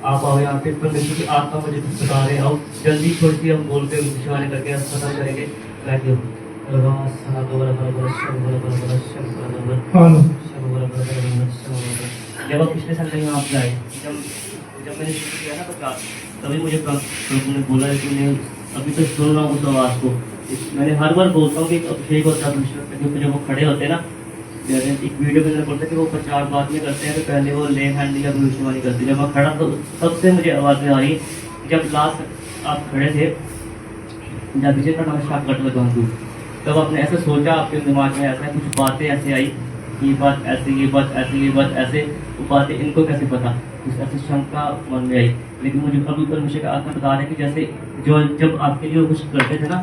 आप आओ यहाँ पे, परमेश्वर की आत्मा मुझे कुछ बता रहे आओ जल्दी, थोड़ी सी हम बोल के विश्वास करके हम खत्म करेंगे। बैठिए। जब आप पिछले संडे में आप जाए, जब जब मैंने शुरू किया ना तो क्लास, तभी मुझे प्रभु ने बोला है कि मैं अभी तो सुन रहा हूँ उस आवाज़ को। मैंने हर बार बोलता हूँ कि अभिषेक होता है परमेश्वर के, जब वो खड़े होते हैं ना, जैसे एक वीडियो में बोलते हैं कि वो प्रचार बाद में करते हैं तो पहले वो ले हैंड या भविष्यवाणी करते हैं। जब मैं खड़ा तो सबसे मुझे आवाज़ें आ रही, जब लास्ट आप खड़े थे, जब अभिषेक का नमस्कार करते लगा हूँ, तब आपने ऐसा सोचा, आपके दिमाग में ऐसा कुछ बातें ऐसे आई, ये बात ऐसे, ये बात ऐसे, ये बात ऐसे, वो बातें इनको कैसे पता, कुछ ऐसी शंका मन में आई। लेकिन मुझे अभी परमेश्वर का आत्मा बता रहे हैं कि जैसे जो जब आपके लिए कुछ करते थे ना,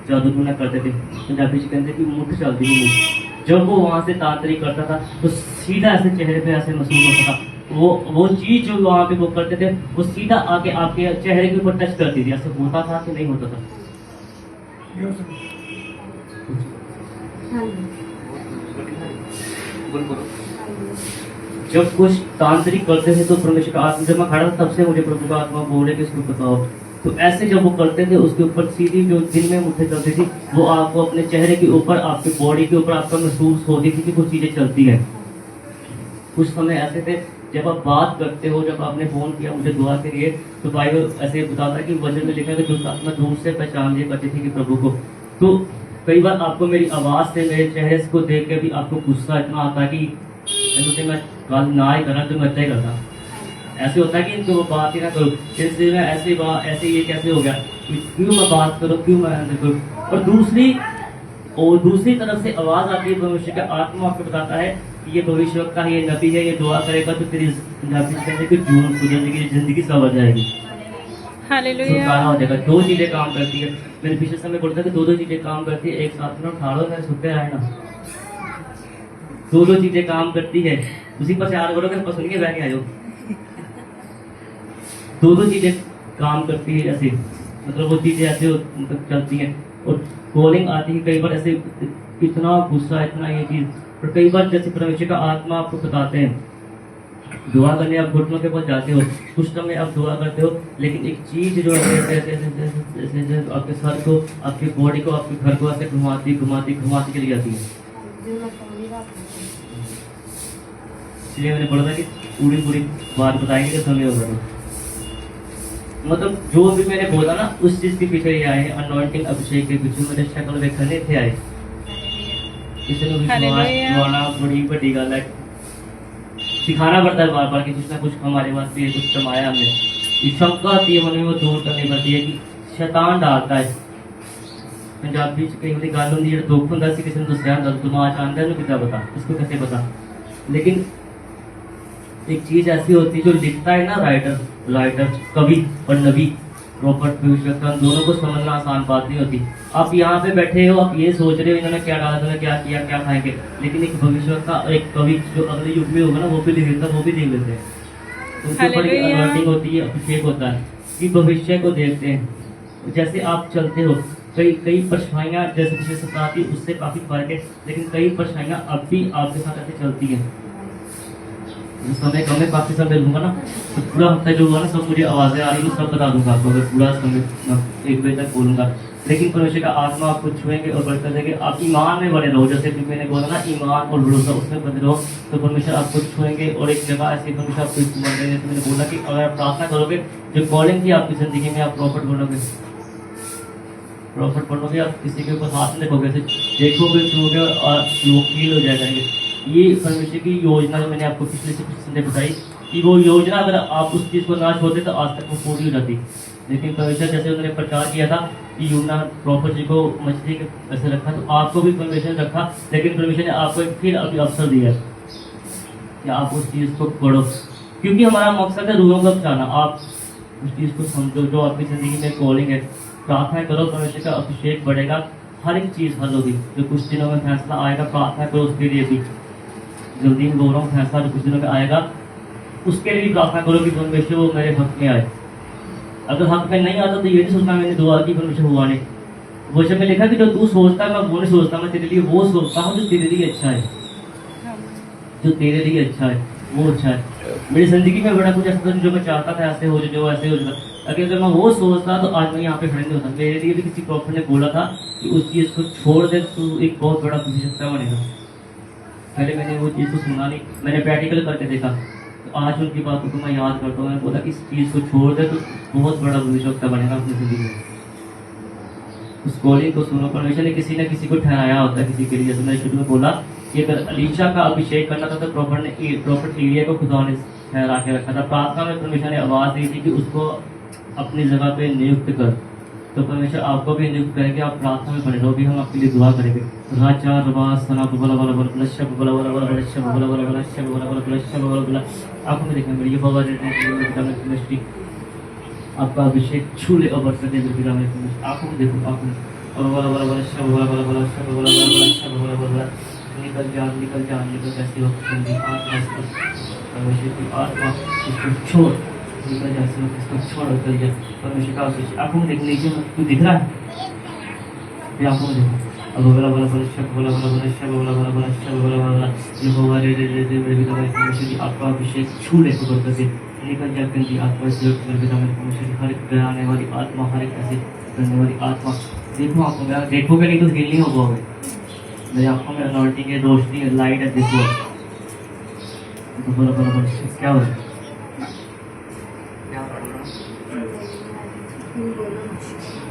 जादू टूना करते थे, पंजाबी से कहते कि मुठ चलती थी मुठ, जब वो वहाँ से तांत्रिक करता था तो सीधा ऐसे चेहरे पे ऐसे महसूस होता था, वो चीज़ जो वहाँ पे वो करते थे वो सीधा आके आपके चेहरे के ऊपर टच करती थी। ऐसे होता था कि नहीं होता था? जब कुछ तांत्रिक करते थे तो परमेश्वर का आत्मा, जब मैं खड़ा था तब से मुझे प्रभु का आत्मा बोल रहे कि इसको बताओ, तो ऐसे जब वो करते थे उसके ऊपर सीधी जो दिन में मुठ्ठी चलती थी वो आपको अपने चेहरे के ऊपर, आपके बॉडी के ऊपर आपका महसूस होती थी कि कुछ चीज़ें चलती हैं। कुछ समय ऐसे थे जब आप बात करते हो, जब आपने फोन किया मुझे दुआ के लिए, तो बाइबल ऐसे बताता है कि वचन में लिखा है कि दुष्ट आत्मा दूर से पहचान लिया करती थी कि प्रभु को। तो कई बार आपको मेरी आवाज़ से, मेरे चेहरे को देख के भी आपको गुस्सा इतना आता है कि मैं कल ना ही करा तो मैं अच्छा ही करता। ऐसे होता है कि इनको वो बात ही ना करो, जैसे मैं ऐसे बात, ऐसे ये कैसे हो गया, क्यों मैं बात करूँ, क्यों मैं ऐसे करूँ। और दूसरी तरफ से आवाज़ आती है, भविष्य का आत्मा आपको बताता है कि ये भविष्य का ये नबी है, ये दुआ करेगा तो तेरी जून सुधरने जिंदगी संवर जाएगी, छुटकारा हो जाएगा। दो चीज़ें काम करती है, मैंने पिछले समय बोलता था कि दो चीज़ें काम करती है, एक साथ में उठा लो, मैं सुनते आए ना, दो चीज़ें काम करती है, उसी पर से याद करो कि सुन के बैठ के आयो। दो चीज़ें काम करती है ऐसे, मतलब वो चीज़ें ऐसे मतलब चलती हैं, और कॉलिंग आती है कई बार ऐसे, इतना गुस्सा, इतना ये चीज़, और कई बार जैसे परमेश्वर का आत्मा आपको बताते हैं, दुआ करने आप घुटनों के पास जाते हो, कुछ समय आप दुआ करते हो, लेकिन एक चीज़ जो है ऐसे आपके सर को, आपकी बॉडी को, आपके घर को ऐसे घुमाती घुमाती घुमाती चली जाती है। इसलिए मैंने बोला था कि पूरी बात बताएंगे तो समय होगा। तो मतलब जो भी मैंने बोला ना उस चीज़ के पीछे ये आए, अनॉइंटिंग अभिषेक के पीछे मेरे शक्ल देखने थे आए। इसलिए विश्वास बड़ी बड़ी गल है, सिखाना पड़ता है बार बार कि कुछ ना कुछ हमारे पास भी कुछ कमाया हमने। शंका आती है मन में, वो दूर करनी पड़ती है कि शैतान डालता है। पंजाबी कई बार गल होंगी जो दुख होंगे किसी ने दसिया होंगे, दिमाग आंदा है कितना पता, इसको कैसे पता। लेकिन एक चीज़ ऐसी होती है जो लिखता है ना, राइटर कवि और नबी, रॉबर्ट भविष्यवक्ता, दोनों को समझना आसान बात नहीं होती। आप यहाँ पे बैठे हो, आप ये सोच रहे हो इन्होंने क्या डाला, इन्होंने क्या किया, क्या खाएंगे, लेकिन एक भविष्यवक्ता, एक कवि जो अगले युग में होगा ना वो भी लिख लेता, वो भी देख लेते हैं। उनके ऊपर अनॉइंटिंग होती है, अभिषेक होता है कि भविष्य को देखते हैं। जैसे आप चलते हो, कई परेशानियाँ जैसे पिछले सप्ताह थी उससे काफ़ी फर्क है, लेकिन कई परेशानियाँ अब भी आपके साथ ऐसे चलती हैं। समय कम है, काफी समय लूंगा ना, तो पूरा हफ्ता जो हुआ ना सब मुझे आवाज़ें आ रही है, सब बता दूंगा आपको, अगर पूरा समय 1 बजे तक बोलूंगा। लेकिन परमेश्वर का आत्मा आपको छुएंगे और बढ़कर देंगे। आप ईमान में बने रहो, जैसे मैंने बोला ना, ईमान और भरोसा उसमें बने रहो, तो परमेश्वर आपको छुएंगे। और एक जगह ऐसी परमेश्वर आपको इस्तेमाल करेंगे। तो मैंने बोला कि अगर आप प्रार्थना करोगे, जो कॉलिंग थी आपकी ज़िंदगी में, आप प्रॉफिट बनोगे, आप किसी के ऊपर हाथ देखोगे, देखोगे, छूओगे और लोग फील हो जाएगा। ये परमेश्वर की योजना जो मैंने आपको पिछले से बताई कि वो योजना अगर आप उस चीज़ को ना छोड़ते तो आज तक वो पूरी हो जाती। लेकिन परमेश्वर जैसे उन्होंने प्रचार किया था कि यूना प्रॉफिट जी को मछली के ऐसे रखा, तो आपको भी परमेश्वर ने रखा, लेकिन परमेश्वर ने आपको एक फिर अभी अवसर दिया कि आप उस चीज़ को पढ़ो, क्योंकि हमारा मकसद है रूहों को बचाना। आप उस चीज़ को समझो जो आपकी ज़िंदगी में कॉलिंग है, प्रार्थना करो, परमेश्वर का अभिषेक बढ़ेगा, हर एक चीज़ हल होगी। जो कुछ दिनों में फैसला आएगा, प्रार्थना करो उसके लिए भी, जल्दी में बोल रहा हूँ, फैसला जो कुछ दिनों में आएगा उसके लिए भी प्रार्थना करो कि परमेश्वर वो मेरे हक में आए। अगर हक में नहीं आता तो ये नहीं सोचना मैंने दुआ की परमेश्वर हुआ नहीं। वो जब में लिखा कि जो तू सोचता है मैं वो नहीं सोचता, मैं तेरे लिए वो सोचता हूँ जो तेरे लिए अच्छा है, जो तेरे लिए अच्छा है। वो अच्छा है। मेरी जिंदगी में बड़ा कुछ ऐसा था जो मैं चाहता था ऐसे हो जो ऐसे हो जाए, अगर मैं वो सोचता तो आज मैं यहाँ पे खड़े नहीं होता। मेरे लिए भी किसी प्रॉफिट ने बोला था कि उस चीज़ को छोड़ दे तो एक बहुत बड़ा भविष्य बनेगा। पहले मैंने वो चीज़ को सुना नहीं, मैंने प्रैक्टिकल करके देखा, तो आज उनकी बातों को मैं याद करता हूँ। मैंने बोला इस चीज़ को छोड़ दे तो बहुत बड़ा भविष्य बनेगा अपनी जिंदगी में। उस कॉलिंग को सुनो, परमेश्वर ने किसी न किसी को ठहराया होता है किसी के लिए। जैसे मैंने शुरू में बोला कि अगर अलीशा का अभिषेक करना था तो प्रॉफिट एलिया को खुदा ने ठहरा के रखा था। प्रार्थना में परमेश्वर ने आवाज़ दी थी कि उसको अपनी जगह पे नियुक्त कर। तो परमेश्वर आपको भी नियुक्त करेंगे, आप प्रार्थना में बने रहो। भी हम आपके लिए दुआ करेंगे। राजा रवास सना बला बला बला बला शब बला बला बला बला शब बला बला बला शब बला बला बला शब बला बला। आपको भी देखना मेरी बाबा मिनिस्ट्री आपका अभिषेक छूले और बरकत दे मेरे पिता मेरे। आपको भी देखो, आपको बला बला बला शब बला बला बला शब बला बला बला शब बला बला बला। निकल जा निकल जा निकल कैसे हो आत्मा परमेश्वर की आत्मा इसको छोड़ निकल जा, इसको छोड़ निकल जा। परमेश्वर का अभिषेक आपको देखने नीचे कुछ दिख रहा है, ये आपको देखो। अब बला बला बला शब बला बला बला शब बला बला बला शब बला बला बला। ये होगा रे रे रे मेरे पिता मेरे परमेश्वर की आपका अभिषेक छूले को बरकत दे। निकल जा गंदी आत्मा से मेरे पिता मेरे परमेश्वर की हर एक गिराने वाली आत्मा, हर एक ऐसे करने वाली आत्मा। देखो आपको मेरा देखोगे नहीं तो हिल नहीं होगा। मेरी आंखों में अनॉइंटिंग है, रोशनी है, लाइट है। देखो बड़ा बड़ा बड़ा क्या हो रहा है, क्या हो रहा है?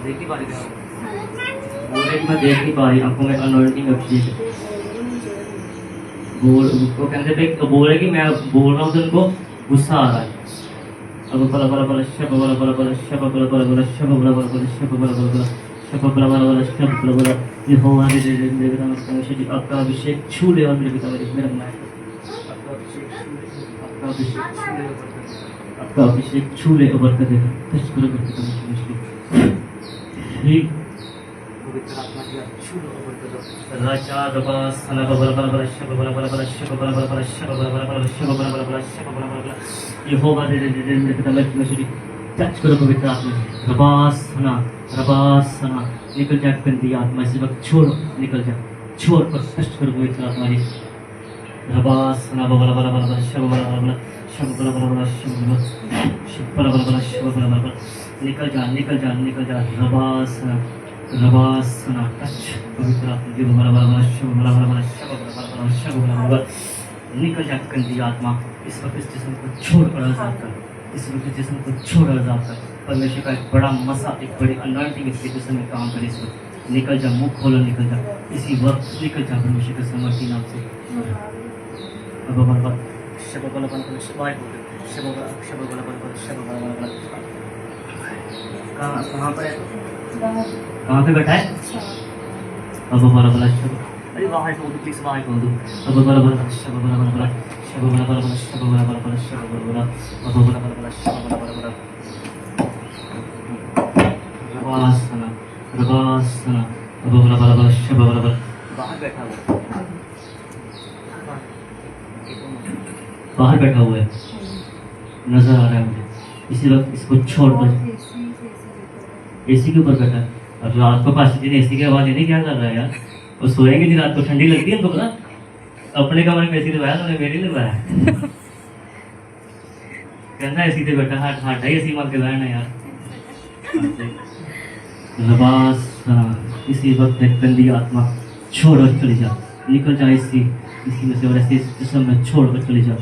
देख नहीं पा रही, क्या बोले मैं देख नहीं पा रही। आंखों में अनॉइंटिंग अभिषेक है। बोल उसको कहते थे तो बोले कि मैं बोल रहा हूँ तो उनको गुस्सा आ रहा है। अब बड़ा बड़ा बड़ा शब बड़ा बड़ा बड़ा शब बड़ा बड़ा बड़ा शब बड़ा बड़ा बड़ा शब बड़ा बड़ा बड़ा शब बड़ा बड़ा बड़ा शब बड़ा बड़ा। ये हो मेरे पिता परमेश्वर जी आपका अभिषेक छू ले और मेरे पिता मेरे आपका अभिषेक छू ले और बरकत दे। टच करो मेरे पिता परमेश्वर जी, पवित्र आत्मा की आप छू लो और बरकत दो। राजा रबास सना बला बला बला शब बला बला बला शब बला बला बला शब बला बला बला शब बला बला बला शब बला बला बला। ये होगा मेरे पिता परमेश्वर जी टच करो पवित्र आत्मा। रबास सना निकल जा गंदी आत्मा इस वक्त छोड़, निकल जा छोड़ और टच करो पवित्र आत्मा जी। रबास सना बला बला बला शब बला बला बला शब बला बला बला शब बला बला बला शब बला बला बला। निकल जा निकल जा निकल जा। रबास सना टच पवित्र आत्मा जी बला बला बला शब बला बला बला शब बला बला बला शब बला बला। निकल जा गंदी आत्मा इस वक्त इस जिस्म को छोड़ और आजाद कर। इस वक्त जिस्म को छोड़ और आजाद कर। परमेश्वर का एक बड़ा मसा, एक बड़ी अनॉइंटिंग इसके जिस्म में काम करे इस वक्त। निकल जा, मुंह खोलो, निकल जा इसी वक्त, निकल जा परमेश्वर के समर्थी नाम से। अब बल शब बल बल बल शबाय शब बल शब बल बल बल शब बल बल बल। कहाँ पर है, कहाँ पे बैठा है? अब बल बल शब, अरे वाह बोल दो प्लीज, वाह बोल दो। अब बल बल शब बल बल बल शब बल बल बल शब बल बल बल शब बल बल अब बल बल बल शब बल बल बल। रबासना अब बल बल बल शब बल बल। बाहर बैठा हुआ, बाहर बैठा हुआ है, नजर आ रहा है मुझे। इसी वक्त इसको छोड़ दो। एसी के ऊपर बैठा है और रात को पास दिन एसी की आवाज नहीं, क्या कर रहा है यार? वो सोएंगे नहीं, रात को ठंडी लगती है उनको पता। अपने कमरे में एसी लगाया, उन्होंने मेरे लगाया। कहना एसी पे बैठा, हाँ हाँ ढाई एसी मार के लाया ना यार। रबास इसी वक्त एक गंदी आत्मा छोड़ और चली जा, निकल जा इसी में से और ऐसे जिस्म में छोड़ और चली जा।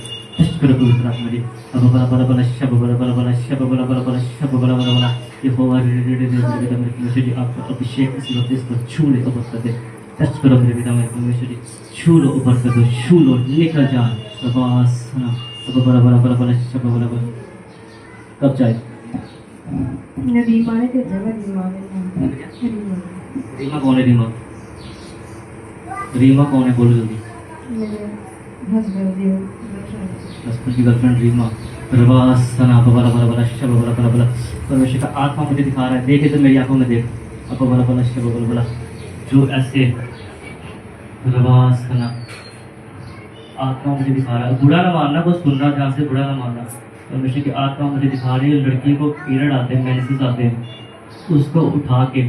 करो पवित्र आत्मा जी। अब बला बला बला शब बला बला बला शब बला बला बला शब बला बला बला। ये होगा परमेश्वर जी आपका अभिषेक इसी वक्त इसको छू ले ऊपर कर दे। टच करो मेरे पिता मेरे परमेश्वर जी, छू लो ऊपर कर दो, छू लो, निकल जा। रबास अब बला बला बला बला शब बला बला। कब जाए रीमा ने भेजा है, रीमा कौन है? रीमा कौन है? बोलो जल्दी। मेरे हस्बैंड की गर्लफ्रेंड रीमा। रबासना बला बला बला शब बला बला बला। परमेश्वर का आत्मा मुझे दिखा रहा है, देखे तो मेरी आंखों में देख। अब बला बला शब बला बला जो ऐसे रबासना आत्मा मुझे दिखा रहा है। बुरा ना मानना, बस सुन रहा ध्यान से, बुरा ना मानना। परमेश्वर की आत्मा मुझे दिखा रही है, लड़की को पीरियड आते हैं, मेंसेस आते हैं, उसको उठा के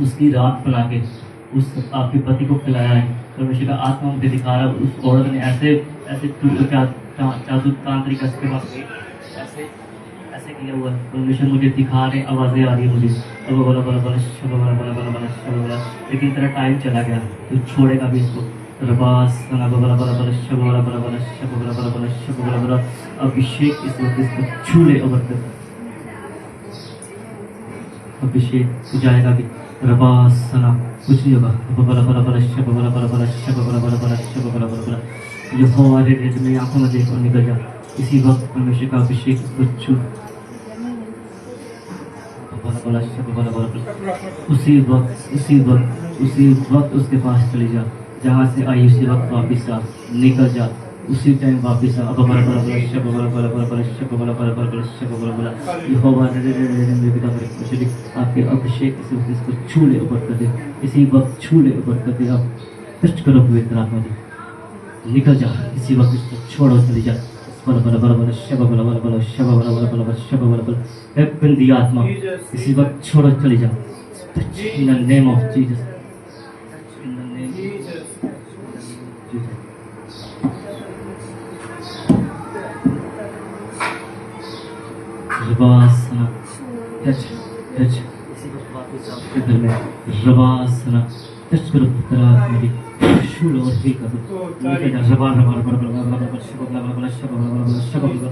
उसकी रात बना के उस आपके पति को खिलाया है। परमेश्वर का आत्मा मुझे दिखा रहा है, उस औरत ने ऐसे ऐसे क्या जादू तांत्रिक अस्त्र ऐसे ऐसे किया हुआ है। परमेश्वर मुझे दिखा रहे, आवाज़ें आ रही है मुझे, अब बोला बोला बोला शब बोला बोला बोला बोला शब बोला, लेकिन तेरा टाइम चला गया, तू छोड़ेगा भी इसको। रबास बोला बोला बोला बोला शब बोला बोला बोला शब बोला बोला बोला शब बोला बोला। अभिषेक इस वक्त इसको छू ले और बरकत, अभिषेक तू जाएगा भी। रबास सना कुछ नहीं होगा, बोला बोला बोला शब बोला बोला बोला शब बोला बोला बोला शब बोला बोला बोला। ये हमारे रेट में आंखों में देखो निकल जा, इसी वक्त परमेश्वर का अभिषेक इसको छू, बोला बोला शब बोला बोला बोला। उसी वक्त उसके पास चली जा, जहाँ से आई उसी वक्त वापिस आ, निकल जा उसी टाइम वापिस आ। अब बोला बोला बोला शब बोला बोला बोला बोला शब बोला बोला बोला बोला शब बोला बोला। यहोवा मेरे पिता मेरे परमेश्वर आपके अभिषेक इसी वक्त इसको छू ले ऊपर कर दे, इसी वक्त छू ले ऊपर कर दे। आप टच करो पवित्र आत्मा जी, निकल जा इसी वक्त इसको छोड़ो चली जा। बोला बोला बोला बोला शब बोला बोला बोला शब बोला बोला बोला शब बोला बोला। एक गंदी आत्मा इसी वक्त छोड़ो चली जा। Touch in the name of Jesus, in the name of Jesus. रबासना टच टच इसी वक्त वापस आपके घर में रबासना टच करो पुत्र मेरी शूल और ही करो निकल जा। रबा रबा रबा रबा रबा रबा शब रबा रबा शब रबा रबा शब रबा।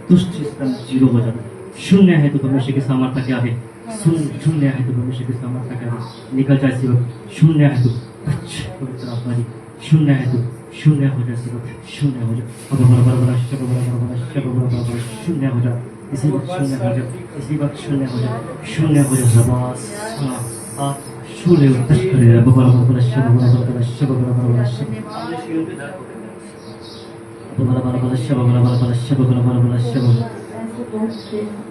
दुष्ट सिस्टम जीरो हो जाए, शून्य है तो परमेश्वर की सामर्थ्य क्या है, शून्य है तो परमेश्वर की सामर्थ्य क्या है। निकल जा इसी वक्त, शून्य है तो टच पवित्र आत्मा जी, शून्य है तो शून्य हो जाए इसी वक्त, शून्य हो जाए। अब बड़ा बड़ा बड़ा शब बड़ा बड़ा बड़ा शब बड़ा बड़ा बड़ा शून्य हो जाए इसी वक्त, शून्य हो जाए इसी वक्त, शून्य हो जाए, शून्य हो जाए। रबास आप शून्य टच करे बड़ा बड़ा बड़ा शब बड़ा बड़ा बड़ा शब बड़ा बड़ा बड़ा शब बड़ा बड़ा बड़ा शब बड़ा बड़ा बड़ा शब बड़ा बड़ा बड़ा शब।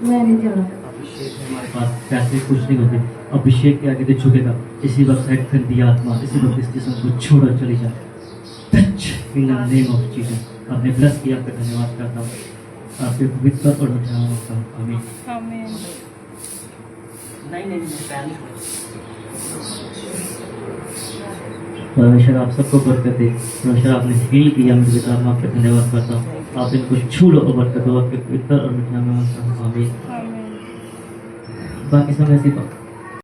मैं नहीं जाना। अभिषेक हमारे पास पैसे कुछ नहीं होते, अभिषेक के आगे तो झुकेगा इसी वक्त। एक गंदी आत्मा इसी वक्त इस जिस्म को छोड़ो चली जा। Touch in the name of Jesus. आपने ब्लेस किया, आपका धन्यवाद करता हूँ, आपके पवित्र और मधुर नाम में आमीन आमीन। नहीं परमेश्वर आप सबको बरकत दे। परमेश्वर आपने हील किया, मेरे पिता मैं आपका धन्यवाद करता हूँ। आप इनको छू लो और बरकत दो, आपके पवित्र और मधुर नाम में आमीन। बाकी समय ऐसी